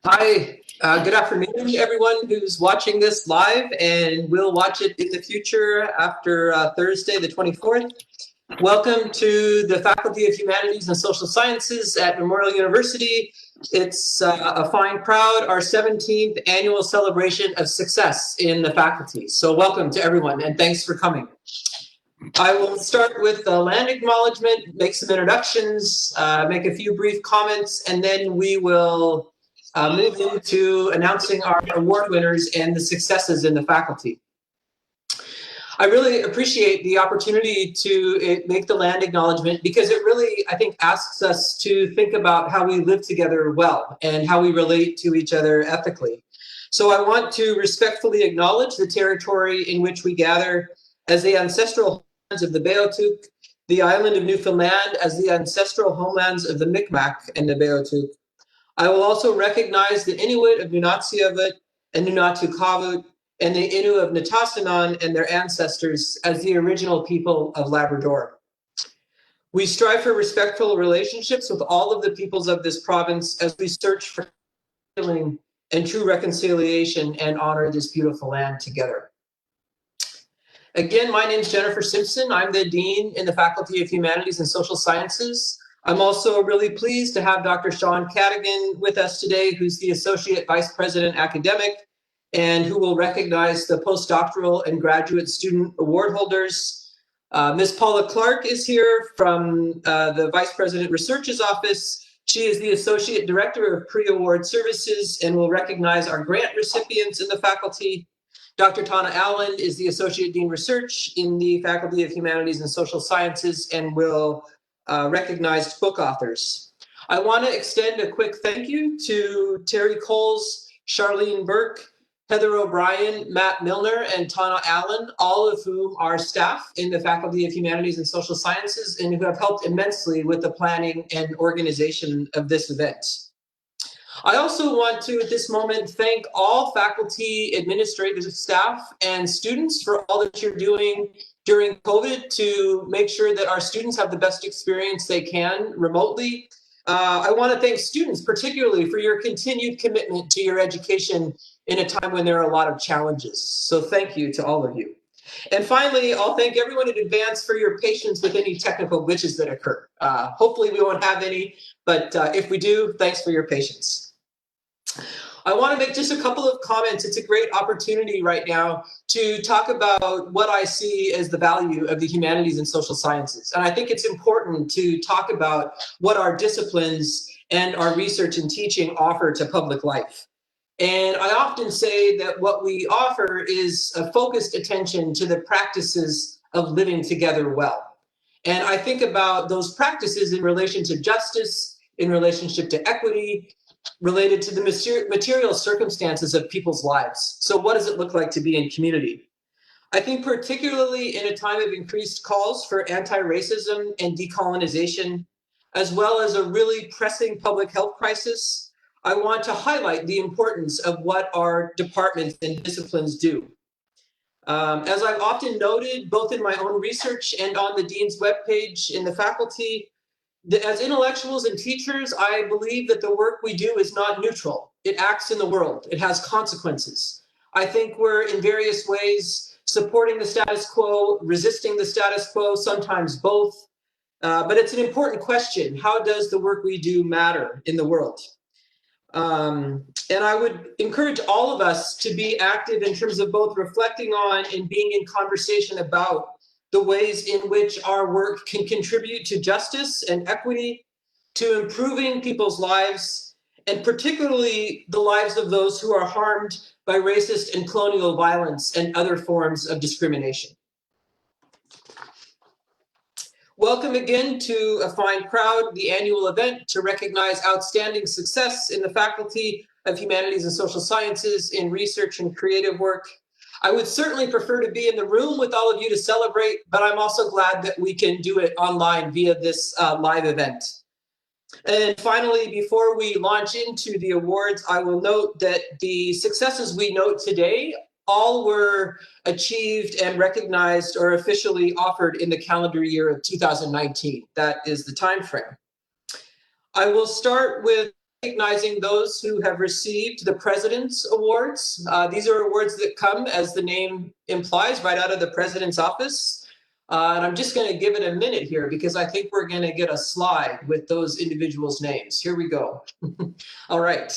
Hi, good afternoon, everyone who's watching this live and will watch it in the future after Thursday, the 24th. Welcome to the Faculty of Humanities and Social Sciences at Memorial University. It's a fine crowd, our 17th annual celebration of success in the faculty. So welcome to everyone and thanks for coming. I will start with the land acknowledgement, make some introductions, make a few brief comments, and then we will move into announcing our award winners and the successes in the faculty. I really appreciate the opportunity to make the land acknowledgement because it really, I think, asks us to think about how we live together well and how we relate to each other ethically. So I want to respectfully acknowledge the territory in which we gather as the ancestral homelands of the Beothuk, the island of Newfoundland as the ancestral homelands of the Mi'kmaq and the Beothuk. I will also recognize the Inuit of Nunatsiavut and Nunatukavut and the Innu of Nitassinan and their ancestors as the original people of Labrador. We strive for respectful relationships with all of the peoples of this province as we search for healing and true reconciliation and honor this beautiful land together. Again, my name is Jennifer Simpson. I'm the Dean in the Faculty of Humanities and Social Sciences. I'm also really pleased to have Dr. Sean Cadigan with us today, who's the Associate Vice President Academic and who will recognize the postdoctoral and graduate student award holders. Ms. Paula Clark is here from the Vice President Research's Office. She is the Associate Director of Pre-Award Services and will recognize our grant recipients in the faculty. Dr. Tana Allen is the Associate Dean Research in the Faculty of Humanities and Social Sciences and will recognize book authors. I want to extend a quick thank you to Terry Coles, Charlene Burke, Heather O'Brien, Matt Milner, and Tana Allen, all of whom are staff in the Faculty of Humanities and Social Sciences and who have helped immensely with the planning and organization of this event. I also want to, at this moment, thank all faculty, administrative staff, and students for all that you're doing during COVID to make sure that our students have the best experience they can remotely. I want to thank students particularly for your continued commitment to your education in a time when there are a lot of challenges. So thank you to all of you. And finally, I'll thank everyone in advance for your patience with any technical glitches that occur. Hopefully we won't have any, but if we do, thanks for your patience. I want to make just a couple of comments. It's a great opportunity right now to talk about what I see as the value of the humanities and social sciences. And I think it's important to talk about what our disciplines and our research and teaching offer to public life. And I often say that what we offer is a focused attention to the practices of living together well. And I think about those practices in relation to justice, in relationship to equity, related to the material circumstances of people's lives. So what does it look like to be in community? I think particularly in a time of increased calls for anti-racism and decolonization, as well as a really pressing public health crisis, I want to highlight the importance of what our departments and disciplines do. As I've often noted, both in my own research and on the Dean's webpage in the faculty, as intellectuals and teachers, I believe that the work we do is not neutral. It acts in the world. It has consequences. I think we're in various ways supporting the status quo, resisting the status quo, sometimes both. But it's an important question. How does the work we do matter in the world? And I would encourage all of us to be active in terms of both reflecting on and being in conversation about the ways in which our work can contribute to justice and equity, to improving people's lives, and particularly the lives of those who are harmed by racist and colonial violence and other forms of discrimination. Welcome again to a fine crowd, the annual event to recognize outstanding success in the Faculty of Humanities and Social Sciences in research and creative work. I would certainly prefer to be in the room with all of you to celebrate, but I'm also glad that we can do it online via this live event. And finally, before we launch into the awards, I will note that the successes we note today all were achieved and recognized or officially offered in the calendar year of 2019. That is the time frame. I will start with recognizing those who have received the President's Awards. These are awards that come, as the name implies, right out of the President's office. And I'm just going to give it a minute here because I think we're going to get a slide with those individuals' names. Here we go. All right.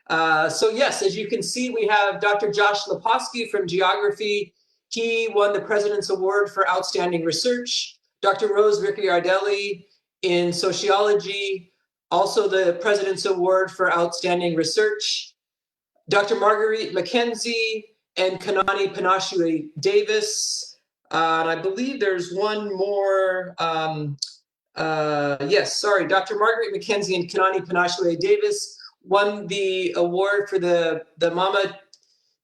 So yes, as you can see, we have Dr. Josh Leposki from Geography. He won the President's Award for Outstanding Research. Dr. Rose Ricciardelli in Sociology, also the President's Award for Outstanding Research. Dr. Marguerite McKenzie and Kanani Panashue Davis. And I believe there's one more. Yes, sorry, Dr. Marguerite McKenzie and Kanani Panashue Davis won the award for the Mama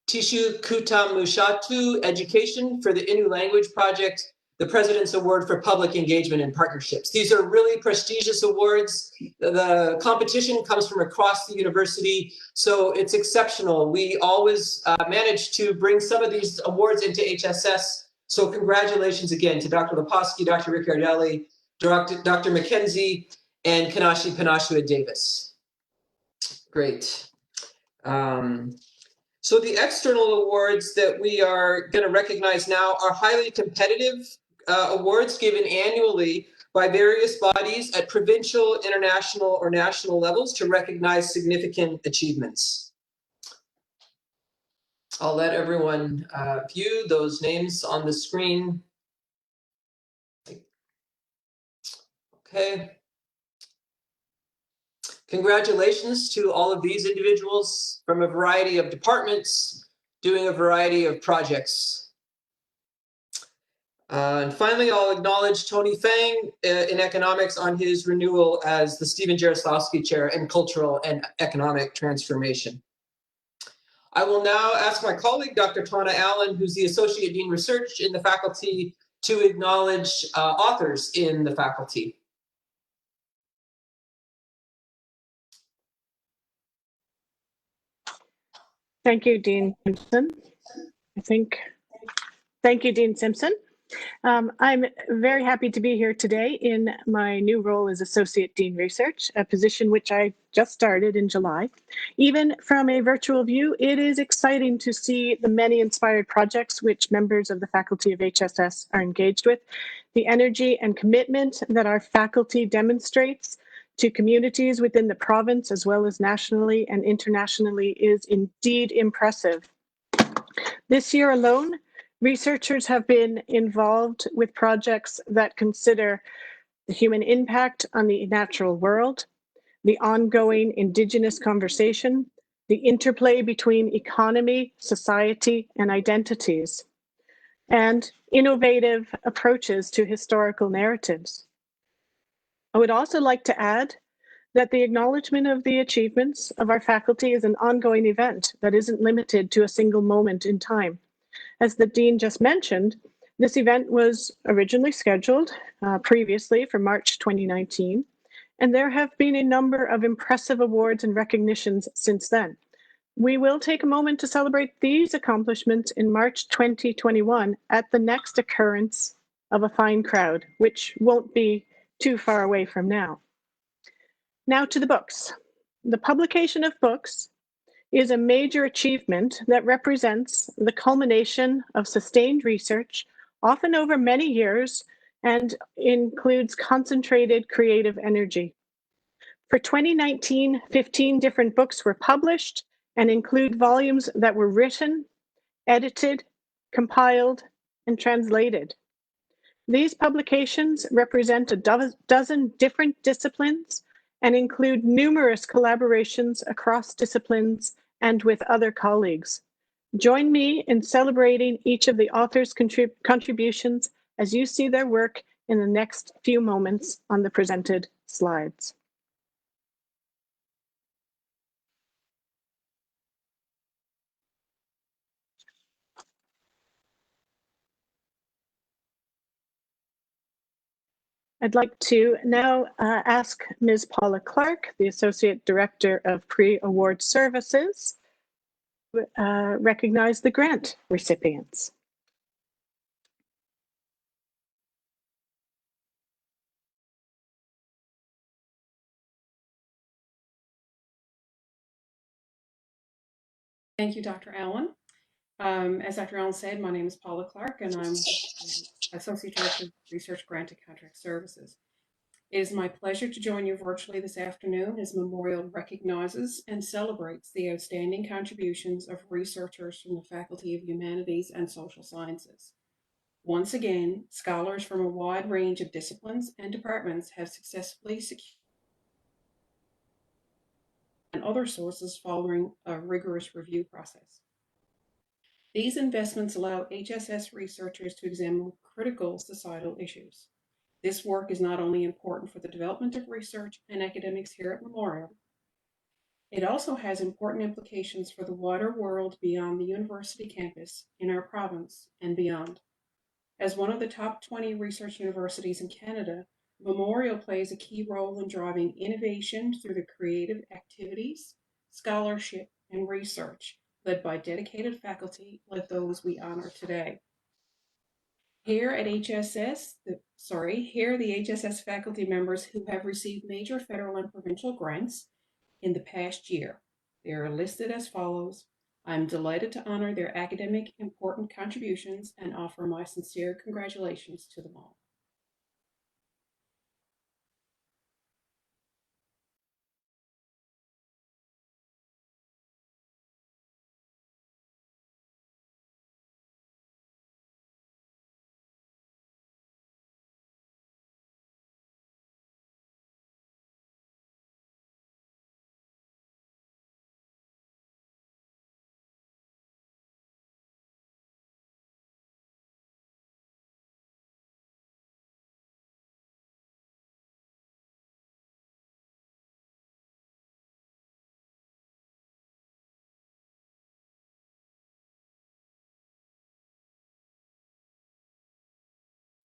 Tishu Kutamushatu Education for the Innu Language Project, the President's Award for Public Engagement and Partnerships. These are really prestigious awards. The competition comes from across the university, so it's exceptional. We always manage to bring some of these awards into HSS. So congratulations again to Dr. Leposki, Dr. Ricciardelli, Dr. McKenzie, and Kanashi Panashua Davis. Great. So the external awards that we are going to recognize now are highly competitive awards given annually by various bodies at provincial, international, or national levels to recognize significant achievements. I'll let everyone view those names on the screen. Okay. Congratulations to all of these individuals from a variety of departments doing a variety of projects. And finally, I'll acknowledge Tony Fang in economics on his renewal as the Stephen Jaroslawski Chair in Cultural and Economic Transformation. I will now ask my colleague, Dr. Tana Allen, who's the Associate Dean Research in the faculty, to acknowledge authors in the faculty. Thank you, Dean Simpson. Thank you, Dean Simpson. I'm very happy to be here today in my new role as Associate Dean Research, a position which I just started in July. Even from a virtual view, it is exciting to see the many inspired projects which members of the faculty of HSS are engaged with. The energy and commitment that our faculty demonstrates to communities within the province as well as nationally and internationally is indeed impressive. This year alone, researchers have been involved with projects that consider the human impact on the natural world, the ongoing Indigenous conversation, the interplay between economy, society, and identities, and innovative approaches to historical narratives. I would also like to add that the acknowledgement of the achievements of our faculty is an ongoing event that isn't limited to a single moment in time. As the Dean just mentioned, this event was originally scheduled previously for March 2019, and there have been a number of impressive awards and recognitions since then. We will take a moment to celebrate these accomplishments in March 2021 at the next occurrence of a fine crowd, which won't be too far away from now. Now to the books. The publication of books is a major achievement that represents the culmination of sustained research, often over many years, and includes concentrated creative energy. For 2019, 15 different books were published and include volumes that were written, edited, compiled, and translated. These publications represent a dozen different disciplines and include numerous collaborations across disciplines and with other colleagues. Join me in celebrating each of the authors' contributions as you see their work in the next few moments on the presented slides. I'd like to now ask Ms. Paula Clark, the Associate Director of Pre-Award Services, recognize the grant recipients. Thank you, Dr. Allen. As Dr. Allen said, my name is Paula Clark, and I'm the Associate Director of Research Grant and Contract Services. It is my pleasure to join you virtually this afternoon as Memorial recognizes and celebrates the outstanding contributions of researchers from the Faculty of Humanities and Social Sciences. Once again, scholars from a wide range of disciplines and departments have successfully secured and other sources following a rigorous review process. These investments allow HSS researchers to examine critical societal issues. This work is not only important for the development of research and academics here at Memorial, it also has important implications for the wider world beyond the university campus, in our province, and beyond. As one of the top 20 research universities in Canada, Memorial plays a key role in driving innovation through the creative activities, scholarship, and research led by dedicated faculty like those we honor today. Here at HSS, the HSS faculty members who have received major federal and provincial grants in the past year. They are listed as follows. I'm delighted to honor their academic important contributions and offer my sincere congratulations to them all.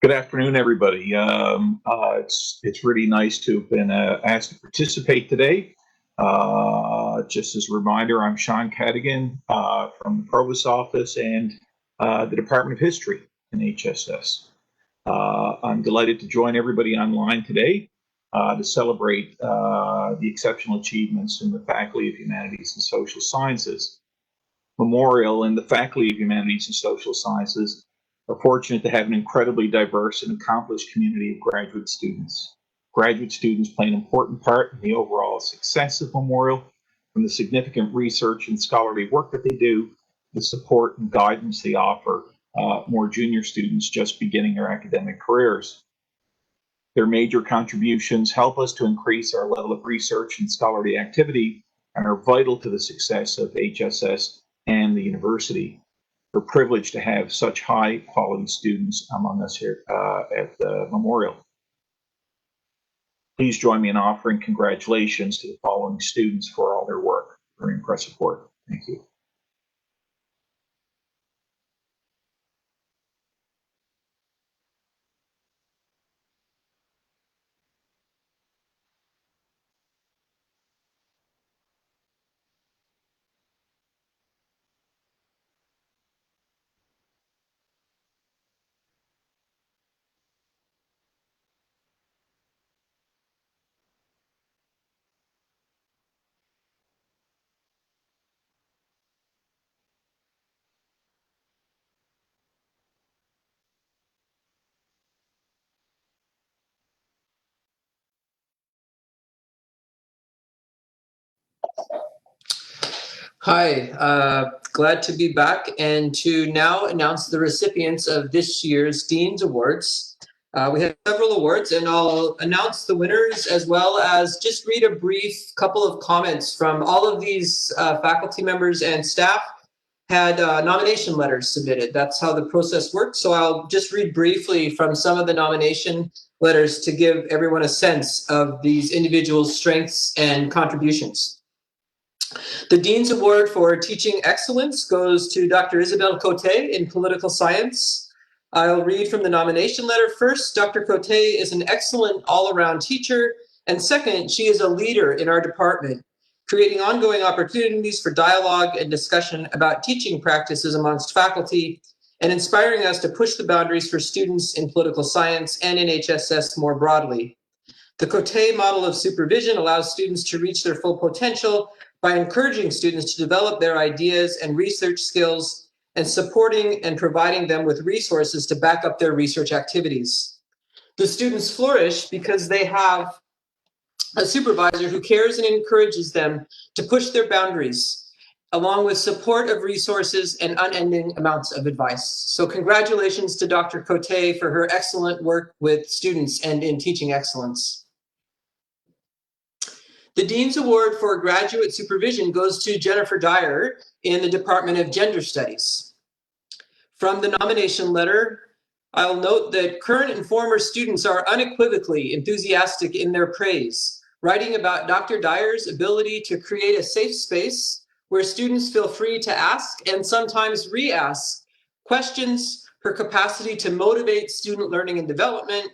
Good afternoon, everybody. It's really nice to have been asked to participate today. Just as a reminder, I'm Sean Cadigan from the Provost's office and the Department of History in HSS. I'm delighted to join everybody online today to celebrate the exceptional achievements in the Faculty of Humanities and Social Sciences. Memorial and the Faculty of Humanities and Social Sciences are fortunate to have an incredibly diverse and accomplished community of graduate students. Graduate students play an important part in the overall success of Memorial, from the significant research and scholarly work that they do, the support and guidance they offer more junior students just beginning their academic careers. Their major contributions help us to increase our level of research and scholarly activity and are vital to the success of HSS and the university. We're privileged to have such high quality students among us here at the Memorial. Please join me in offering congratulations to the following students for all their work. Very impressive work. Thank you. Hi, glad to be back and to now announce the recipients of this year's Dean's Awards. We have several awards and I'll announce the winners as well as just read a brief couple of comments from all of these faculty members and staff had nomination letters submitted. That's how the process works. So I'll just read briefly from some of the nomination letters to give everyone a sense of these individuals' strengths and contributions. The Dean's Award for Teaching Excellence goes to Dr. Isabelle Cote in Political Science. I'll read from the nomination letter. First, Dr. Cote is an excellent all-around teacher, and second, she is a leader in our department, creating ongoing opportunities for dialogue and discussion about teaching practices amongst faculty, and inspiring us to push the boundaries for students in political science and in HSS more broadly. The Cote model of supervision allows students to reach their full potential by encouraging students to develop their ideas and research skills and supporting and providing them with resources to back up their research activities. The students flourish because they have a supervisor who cares and encourages them to push their boundaries, along with support of resources and unending amounts of advice. So congratulations to Dr. Cote for her excellent work with students and in teaching excellence. The Dean's Award for Graduate Supervision goes to Jennifer Dyer in the Department of Gender Studies. From the nomination letter, I'll note that current and former students are unequivocally enthusiastic in their praise, writing about Dr. Dyer's ability to create a safe space where students feel free to ask and sometimes re-ask questions, her capacity to motivate student learning and development,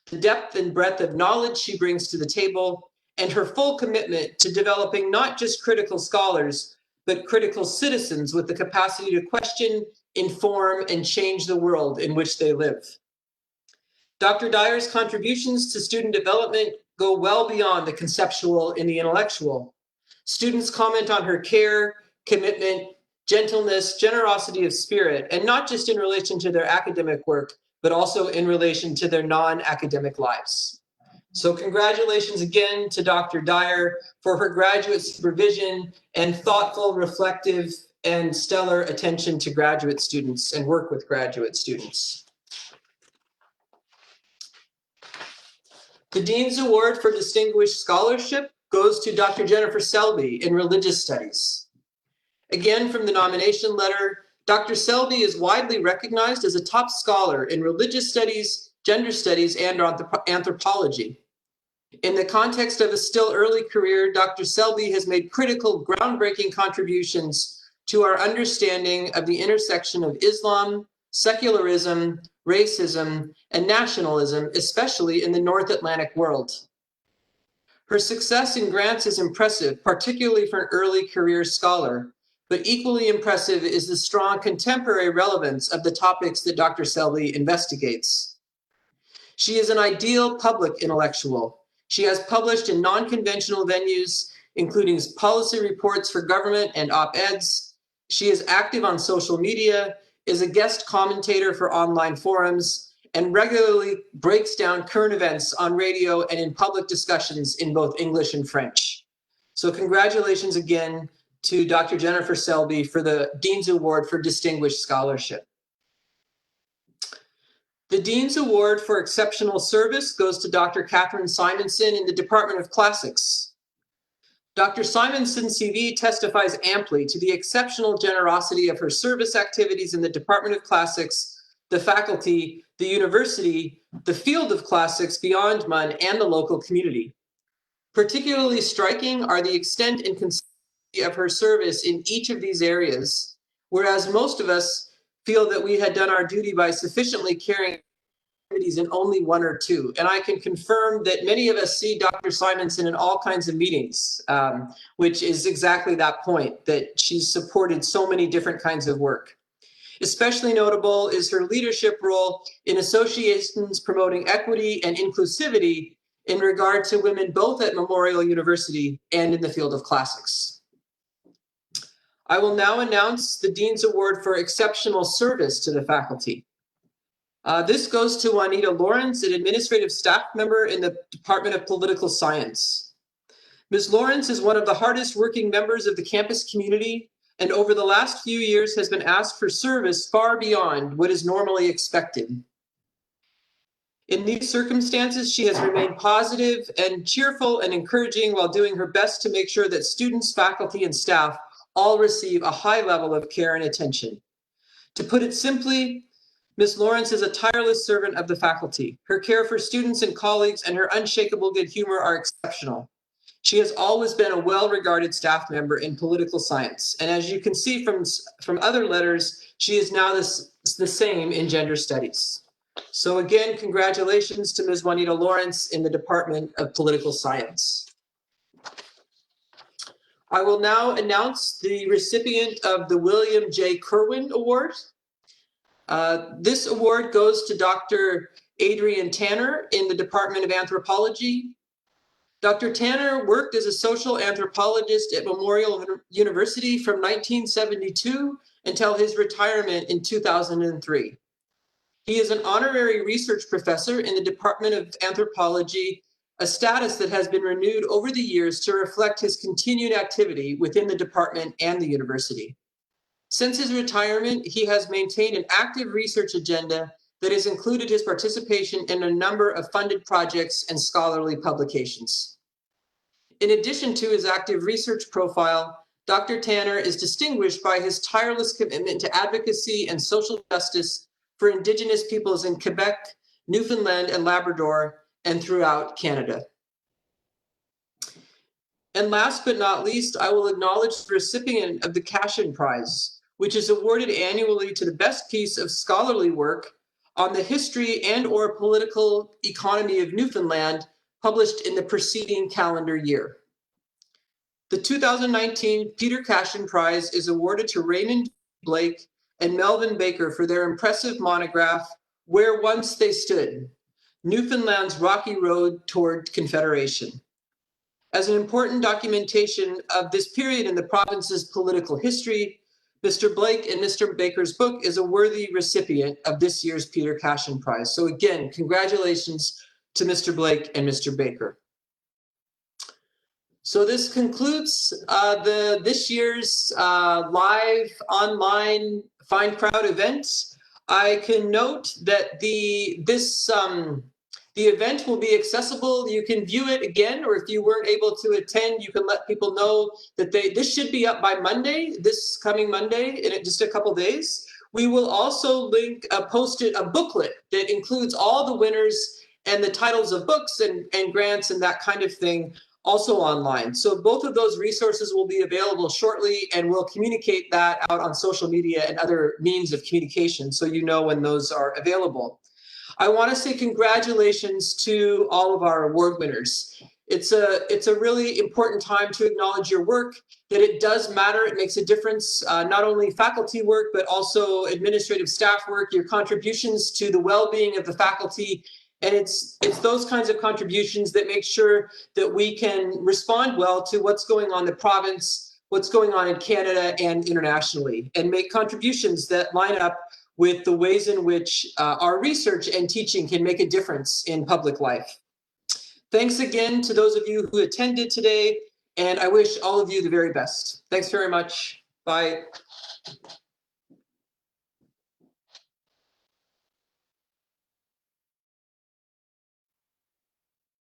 the depth and breadth of knowledge she brings to the table, and her full commitment to developing not just critical scholars, but critical citizens with the capacity to question, inform, and change the world in which they live. Dr. Dyer's contributions to student development go well beyond the conceptual and the intellectual. Students comment on her care, commitment, gentleness, generosity of spirit, and not just in relation to their academic work, but also in relation to their non-academic lives. So congratulations again to Dr. Dyer for her graduate supervision and thoughtful, reflective, and stellar attention to graduate students and work with graduate students. The Dean's Award for Distinguished Scholarship goes to Dr. Jennifer Selby in Religious Studies. Again, from the nomination letter, Dr. Selby is widely recognized as a top scholar in religious studies, gender studies, and anthropology. In the context of a still early career, Dr. Selby has made critical, groundbreaking contributions to our understanding of the intersection of Islam, secularism, racism, and nationalism, especially in the North Atlantic world. Her success in grants is impressive, particularly for an early career scholar, but equally impressive is the strong contemporary relevance of the topics that Dr. Selby investigates. She is an ideal public intellectual. She has published in non-conventional venues, including policy reports for government and op-eds. She is active on social media, is a guest commentator for online forums, and regularly breaks down current events on radio and in public discussions in both English and French. So congratulations again to Dr. Jennifer Selby for the Dean's Award for Distinguished Scholarship. The Dean's Award for Exceptional Service goes to Dr. Catherine Simonson in the Department of Classics. Dr. Simonson's CV testifies amply to the exceptional generosity of her service activities in the Department of Classics, the faculty, the university, the field of classics beyond MUN, and the local community. Particularly striking are the extent and consistency of her service in each of these areas, whereas most of us feel that we had done our duty by sufficiently carrying activities in only one or two. And I can confirm that many of us see Dr. Simonson in all kinds of meetings, which is exactly that point, that she's supported so many different kinds of work. Especially notable is her leadership role in associations promoting equity and inclusivity in regard to women both at Memorial University and in the field of classics. I will now announce the Dean's Award for Exceptional Service to the faculty. This goes to Juanita Lawrence, an administrative staff member in the Department of Political Science. Ms. Lawrence is one of the hardest working members of the campus community, and over the last few years has been asked for service far beyond what is normally expected. In these circumstances, she has remained positive and cheerful and encouraging while doing her best to make sure that students, faculty, and staff all receive a high level of care and attention. To put it simply, Ms. Lawrence is a tireless servant of the faculty. Her care for students and colleagues and her unshakable good humor are exceptional. She has always been a well-regarded staff member in political science. And as you can see from other letters, she is now the same in gender studies. So again, congratulations to Ms. Juanita Lawrence in the Department of Political Science. I will now announce the recipient of the William J. Kerwin Award. This award goes to Dr. Adrian Tanner in the Department of Anthropology. Dr. Tanner worked as a social anthropologist at Memorial University from 1972 until his retirement in 2003. He is an honorary research professor in the Department of Anthropology, a status that has been renewed over the years to reflect his continued activity within the department and the university. Since his retirement, he has maintained an active research agenda that has included his participation in a number of funded projects and scholarly publications. In addition to his active research profile, Dr. Tanner is distinguished by his tireless commitment to advocacy and social justice for Indigenous peoples in Quebec, Newfoundland and Labrador, and throughout Canada. And last but not least, I will acknowledge the recipient of the Cashin Prize, which is awarded annually to the best piece of scholarly work on the history and/or political economy of Newfoundland, published in the preceding calendar year. The 2019 Peter Cashin Prize is awarded to Raymond Blake and Melvin Baker for their impressive monograph, Where Once They Stood, Newfoundland's Rocky Road Toward Confederation. As an important documentation of this period in the province's political history, Mr. Blake and Mr. Baker's book is a worthy recipient of this year's Peter Cashin Prize. So again, congratulations to Mr. Blake and Mr. Baker. So this concludes this year's live online Find Crowd event. I can note that the event will be accessible. You can view it again, or if you weren't able to attend, you can let people know that this should be up by Monday, this coming Monday, in just a couple days. We will also post a booklet that includes all the winners and the titles of books and grants and that kind of thing, also online. So both of those resources will be available shortly, and we'll communicate that out on social media and other means of communication so you know when those are available. I want to say congratulations to all of our award winners. It's a really important time to acknowledge your work, that it does matter. It makes a difference, not only faculty work, but also administrative staff work, your contributions to the well-being of the faculty. And it's those kinds of contributions that make sure that we can respond well to what's going on in the province, what's going on in Canada and internationally, and make contributions that line up with the ways in which our research and teaching can make a difference in public life. Thanks again to those of you who attended today, and I wish all of you the very best. Thanks very much. Bye.